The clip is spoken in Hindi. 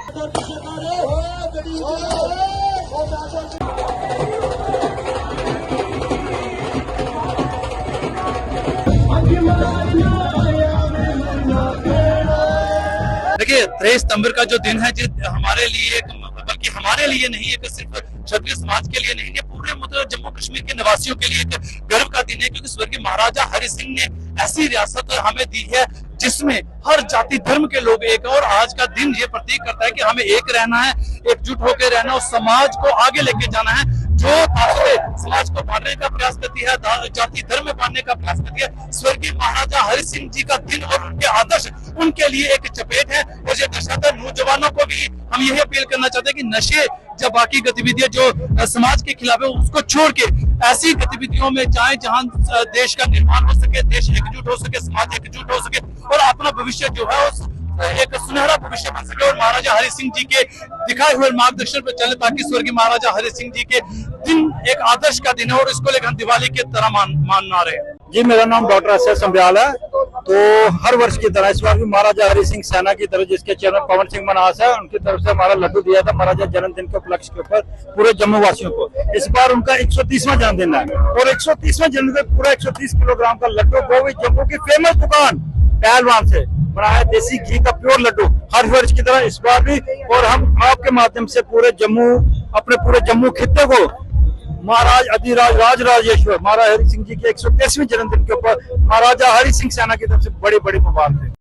देखिए 23 सितंबर का जो दिन है हमारे लिए, बल्कि हमारे लिए नहीं, एक सिर्फ क्षत्रिय समाज के लिए नहीं, ये पूरे मतलब जम्मू कश्मीर के निवासियों के लिए एक गर्व का दिन है, क्योंकि स्वर्गीय महाराजा हरि सिंह ने ऐसी रियासत हमें दी है जिसमें हर जाति धर्म के लोग एक है। और आज का दिन ये प्रतीक करता है कि हमें एक रहना है, एकजुट होकर रहना और समाज को आगे लेके जाना है। जो ताकतें समाज को बांटने का प्रयास करती है, जाति धर्म में बांटने का प्रयास करती है, स्वर्गीय महाराजा हरि सिंह जी का दिन और उनके आदर्श उनके लिए एक चपेट है। और ये दर्शाता है नौजवानों को भी हम यही अपील करना चाहते हैं कि नशे जब बाकी गतिविधियां जो समाज के खिलाफ है उसको छोड़ के ऐसी गतिविधियों में जाए जहां देश का निर्माण हो सके, देश एकजुट हो सके, समाज एकजुट हो सके और अपना भविष्य जो है उस एक सुनहरा भविष्य बन सके। और महाराजा हरि सिंह जी के दिखाए हुए मार्गदर्शन पर चले, ताकि स्वर्गीय महाराजा हरि सिंह जी के दिन एक आदर्श का दिन है और इसको लेकर दिवाली की तरह मानना रहे। जी, मेरा नाम डॉक्टर अशर संब्याल है। तो हर वर्ष की तरह इस बार भी महाराजा हरि सिंह सेना की तरफ, जिसके चेयरमैन पवन सिंह मनास है, उनकी तरफ से हमारा लड्डू दिया था महाराजा जन्मदिन के उपलक्ष्य के ऊपर पूरे जम्मू वासियों को। इस बार उनका 130वां जन्मदिन है और 130वां जन्मदिन पूरा 130 किलोग्राम का लड्डू गोभी जम्मू की फेमस दुकान पहलवान से बनाया देसी घी का प्योर लड्डू हर वर्ष की तरह इस बार भी। और हम आपके माध्यम से पूरे जम्मू खित्ते को महाराज अधिराज राजराजेश्वर महाराजा हरि सिंह जी के 130वें जन्मदिन के ऊपर महाराजा हरि सिंह सेना की तरफ से बड़ी बड़ी मुबारक है।